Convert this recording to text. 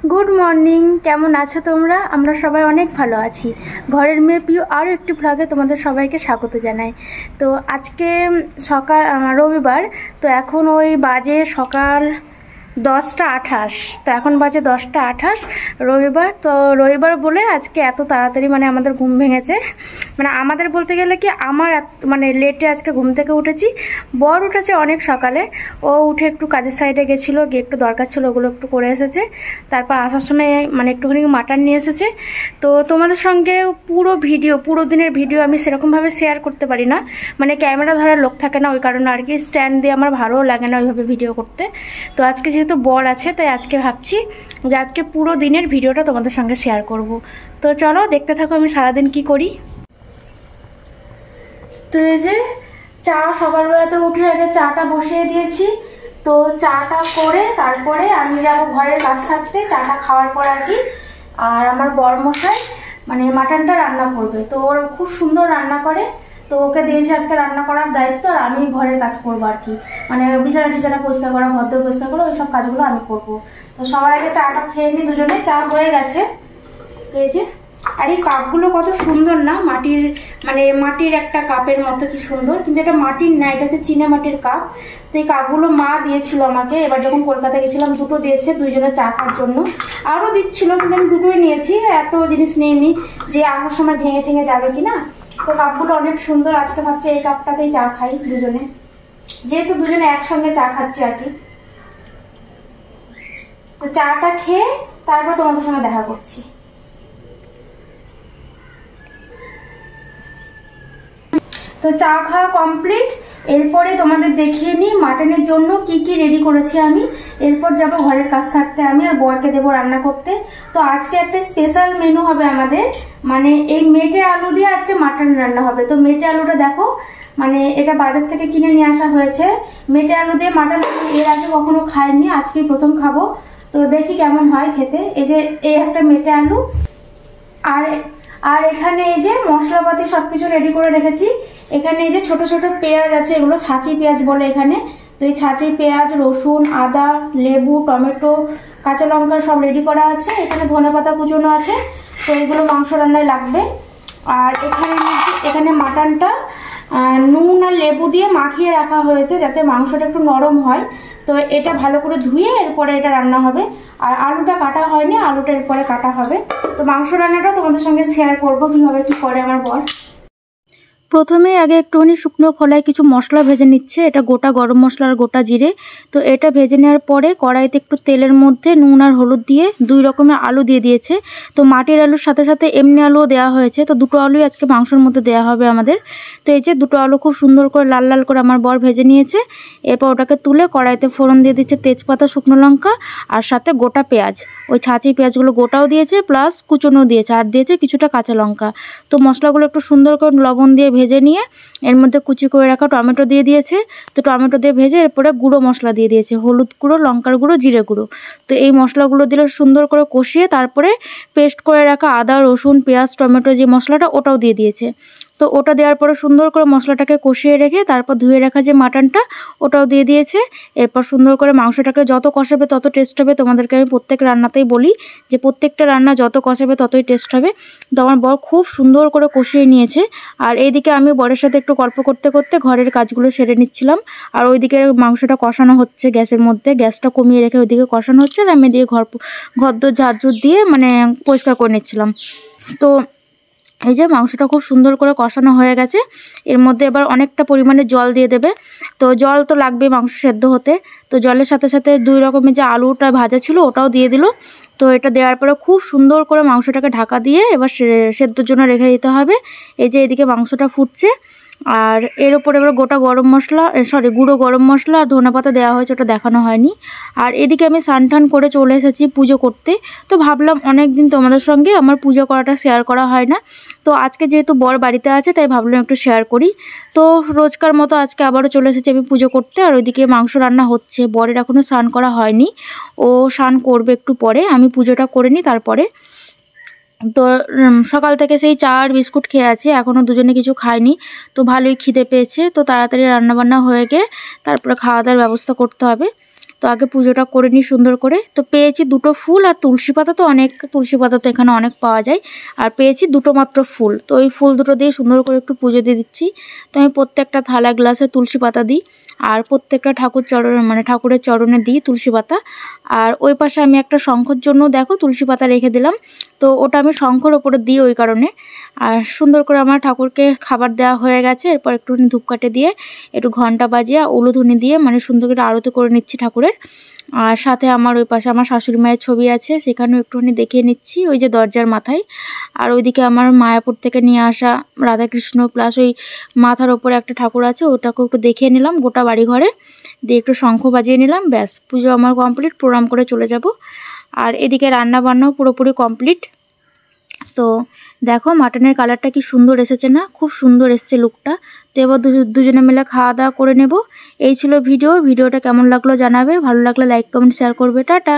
Good morning केमन आछो तोमरा। आमरा सबाई अनेक भालो आछि। घरेर मेये पियु आरो एकटी भ्लगे तोमादेर सबाइके स्वागत जानाई। तो आजके सकाल रविवार, तो एखन ओई बाजे सकाल 10टा 28। तो एखन बाजे 10टा 28 रविवार। तो रविवार बोले आज के एत ताड़ाताड़ी माने आमादेर घुम भेंगेছে, মানে আমাদের বলতে গেলে কি আমার মানে লেটে আজকে ঘুম থেকে উঠেছি। বর উঠেছে অনেক সকালে, ও উঠে একটু কাজের সাইডে গেছিল, গিয়ে একটু দরকার ছিল, ওগুলো একটু করে এসেছে। তারপর আসার সময় মানে একটুখানি মাটন নিয়ে এসেছে। তো তোমাদের সঙ্গে পুরো দিনের ভিডিও আমি সেরকমভাবে শেয়ার করতে পারি না, মানে ক্যামেরা ধরার লোক থাকে না, ওই কারণে আর কি স্ট্যান্ড দিয়ে আমার ভালোও লাগে না ওইভাবে ভিডিও করতে। তো আজকে যেহেতু বর আছে তাই আজকে ভাবছি যে আজকে পুরো দিনের ভিডিওটা তোমাদের সঙ্গে শেয়ার করব। তো চলো দেখতে থাকো আমি সারাদিন কি করি। তো এই যে চা সকালবেলাতে উঠে আগে চাটা বসিয়ে দিয়েছি। তো চাটা করে তারপরে আমি যাব ঘরের কাজ সারতে, চাটা খাওয়ার পর আর কি। আর আমার বরমশাই মানে মাটনটা রান্না করবে, তো ওর খুব সুন্দর রান্না করে, তো ওকে দিয়েছি আজকে রান্না করার দায়িত্ব। আর আমি ঘরের কাজ করবো আর কি, মানে বিছানা টিছানা পরিষ্কার করা, ঘর দর পরিষ্কার করা, ওইসব কাজগুলো আমি করবো। তো সবার আগে চাটা খেয়ে নিই দুজনে। চা হয়ে গেছে। তো এই যে, আর এই কাপগুলো কত সুন্দর না, মাটির মানে মাটির একটা কাপের মতো, কি সুন্দর। কিন্তু এটা মাটির না, এটা হচ্ছে চীনা মাটির কাপ। তো এই কাপগুলো মা দিয়েছিল আমাকে, এবার যখন কলকাতা গেছিলাম দুটো দিয়েছে দুইজনে চা খাওয়ার জন্য। আরও দিচ্ছিল কিন্তু আমি দুটোই নিয়েছি, এত জিনিস নিইনি যে আসার সময় ভেঙে ঠেঙে যাবে কিনা। তো কাপগুলো অনেক সুন্দর। আজকে ভাবছি এই কাপটাতেই চা খাই দুজনে, যেহেতু দুজনে একসঙ্গে চা খাচ্ছি আর কি। তো চাটা খেয়ে তারপর তোমাদের সঙ্গে দেখা করছি। তো চা খাওয়া কমপ্লিট। এরপরে তোমাদের দেখিয়ে নিই মাটনের জন্য কি কি রেডি করেছি আমি। এরপর যাব ঘরের কাজ সারতে আমি, আর বরকে দেবো রান্না করতে। তো আজকে একটা স্পেশাল মেনু হবে আমাদের, মানে এই মেটে আলু দিয়ে আজকে মাটন রান্না হবে। তো মেটে আলুটা দেখো, মানে এটা বাজার থেকে কিনে নিয়ে আসা হয়েছে। মেটে আলু দিয়ে মাটন এর আগে কখনো খাইনি, আজকেই প্রথম খাবো। তো দেখি কেমন হয় খেতে। এই যে এই একটা মেটে আলু, আর এখানে এই যে মশলাপাতি সবকিছু রেডি করে রেখেছি। এখানে এই যে ছোট ছোট পেঁয়াজ আছে, এগুলো ছাঁচি পেঁয়াজ বলে এখানে। তো এই ছাঁচি পেঁয়াজ, রসুন, আদা, লেবু, টমেটো, কাঁচা লঙ্কা সব রেডি করা আছে। এখানে ধনেপাতা কুচোনো আছে। তো এগুলো মাংস রান্নায় লাগবে। আর এখানে মাটনটা নুন আর লেবু দিয়ে মাখিয়ে রাখা হয়েছে যাতে মাংসটা একটু নরম হয়। তো এটা ভালো করে ধুয়ে এরপরে এটা রান্না হবে। আর আলুটা কাটা হয়নি, আলুটা এরপরে কাটা হবে। তো মাংস রান্নাটাও তোমাদের সঙ্গে শেয়ার করবো কিভাবে কি করে আমার বর। প্রথমে আগে একটুখানি শুকনো খোলায় কিছু মশলা ভেজে নিচ্ছে, এটা গোটা গরম মশলা আর গোটা জিরে। তো এটা ভেজে নেওয়ার পরে কড়াইতে একটু তেলের মধ্যে নুন আর হলুদ দিয়ে 2 রকমের আলু দিয়ে দিয়েছে। তো মাটির আলুর সাথে সাথে এমনি আলুও দেওয়া হয়েছে। তো দুটো আলুই আজকে মাংসের মধ্যে দেওয়া হবে আমাদের। তো এই যে দুটো আলু খুব সুন্দর করে লাল লাল করে আমার বর ভেজে নিয়েছে। এরপর ওটাকে তুলে কড়াইতে ফোড়ন দিয়ে দিচ্ছে তেজপাতা, শুকনো লঙ্কা আর সাথে গোটা পেঁয়াজ। ওই ছাঁচি পেঁয়াজগুলো গোটাও দিয়েছে প্লাস কুচোনো দিয়েছে, আর দিয়েছে কিছুটা কাঁচা লঙ্কা। তো মশলাগুলো একটু সুন্দর করে লবণ দিয়ে ভেজে নিয়ে এর মধ্যে কুচি করে রাখা টমেটো দিয়ে দিয়েছে। তো টমেটো দিয়ে ভেজে এরপরে গুঁড়ো মশলা দিয়ে দিয়েছে, হলুদ গুঁড়ো, লঙ্কার গুঁড়ো, জিরে গুঁড়ো। তো এই মশলাগুলো দিলে সুন্দর করে কষিয়ে তারপরে পেস্ট করে রাখা আদা, রসুন, পেঁয়াজ, টমেটো যে মশলাটা ওটাও দিয়ে দিয়েছে। তো ওটা দেওয়ার পরে সুন্দর করে মশলাটাকে কষিয়ে রেখে তারপর ধুয়ে রাখা যে মাটনটা ওটাও দিয়ে দিয়েছে। এরপর সুন্দর করে মাংসটাকে যত কষাবে তত টেস্ট হবে। তোমাদেরকে আমি প্রত্যেক রান্নাতেই বলি যে প্রত্যেকটা রান্না যত কষাবে ততই টেস্ট হবে। তো আমার বর খুব সুন্দর করে কষিয়ে নিয়েছে। আর এইদিকে আমি বরের সাথে একটু গল্প করতে করতে ঘরের কাজগুলো সেরে নিচ্ছিলাম। আর ওইদিকে মাংসটা কষানো হচ্ছে গ্যাসের মধ্যে, গ্যাসটা কমিয়ে রেখে ওইদিকে কষানো হচ্ছে। আর আমি এদিকে ঘরদোর ঝাড়ঝুড় দিয়ে মানে পরিষ্কার করে নিচ্ছিলাম। তো এই যে মাংসটা খুব সুন্দর করে কষানো হয়ে গেছে। এর মধ্যে এবার অনেকটা পরিমাণে জল দিয়ে দেবে। তো জল তো লাগবে মাংস সেদ্ধ হতে। তো জলের সাথে সাথে 2 রকমের যে আলুটা ভাজা ছিল ওটাও দিয়ে দিল। তো এটা দেওয়ার পরে খুব সুন্দর করে মাংসটাকে ঢাকা দিয়ে এবার সেদ্ধর জন্য রেখে দিতে হবে। এই যে এদিকে মাংসটা ফুটছে, আর এর ওপরে এবার গোটা গরম মশলা গুঁড়ো গরম মশলা আর ধনেপাতা দেওয়া হয়েছে, ওটা দেখানো হয়নি। আর এদিকে আমি স্নান করে চলে এসেছি পুজো করতে। তো ভাবলাম অনেক দিন তোমাদের সঙ্গে আমার পুজো করাটা শেয়ার করা হয় না। তো আজকে যেহেতু বর বাড়িতে আছে তাই ভাবলাম একটু শেয়ার করি। তো রোজকার মতো আজকে আবারও চলে এসেছি আমি পুজো করতে। আর ওইদিকে মাংস রান্না হচ্ছে, বরের এখনও স্নান করা হয়নি, ও স্নান করবে একটু পরে, আমি পুজোটা করে নিই তারপরে। তো সকাল থেকে সেই চা আর বিস্কুট খেয়ে আছে, এখনও দুজনে কিছু খায়নি। তো ভালোই খিদে পেয়েছে। তো তাড়াতাড়ি রান্নাবান্না হয়ে গিয়ে তারপরে খাওয়া দাওয়ার ব্যবস্থা করতে হবে। তো আগে পুজোটা করে নিই সুন্দর করে। তো পেয়েছি 2টো ফুল আর তুলসী পাতা, তো অনেক তুলসী পাতা তো এখানে অনেক পাওয়া যায়, আর পেয়েছি 2টো মাত্র ফুল। তো ওই ফুল 2টো দিয়ে সুন্দর করে একটু পুজো দিয়ে দিচ্ছি। তো আমি প্রত্যেকটা থালা গ্লাসে তুলসী পাতা দিই, আর প্রত্যেকটা ঠাকুরের চরণে দিই তুলসী পাতা। আর ওই পাশে আমি একটা শঙ্খর জন্য দেখো তুলসী পাতা রেখে দিলাম, তো ওটা আমি শঙ্খর ওপরে দিই ওই কারণে। আর সুন্দর করে আমার ঠাকুরকে খাবার দেওয়া হয়ে গেছে। এরপর একটুখানি ধূপকাঠি দিয়ে একটু ঘন্টা বাজিয়ে উলুধুনি দিয়ে সুন্দর করে আরতি করে নিচ্ছি ঠাকুরের। আর সাথে আমার ওই পাশে আমার শাশুড়ি মায়ের ছবি আছে, সেখানেও একটুখানি দেখিয়ে নিচ্ছি ওই যে দরজার মাথায়। আর ওইদিকে আমার মায়াপুর থেকে নিয়ে আসা রাধাকৃষ্ণ প্লাস ওই মাথার ওপরে একটা ঠাকুর আছে, ওটাকেও একটু দেখিয়ে নিলাম গোটা বাড়ি ঘরে দিয়ে, একটু শঙ্খ বাজিয়ে নিলাম, ব্যাস পুজো আমার কমপ্লিট, প্রণাম করে চলে যাব। আর এদিকে রান্না বান্নাও পুরোপুরি কমপ্লিট। তো দেখো মাটনের কালারটা কি সুন্দর এসেছে না, খুব সুন্দর এসেছে লুকটা। তো এবার দুজনে মিলে খাওয়া দাওয়া করে নেব। এই ছিল ভিডিওটা কেমন লাগলো জানাবে, ভালো লাগলে লাইক কমেন্ট শেয়ার করবে। টাটা।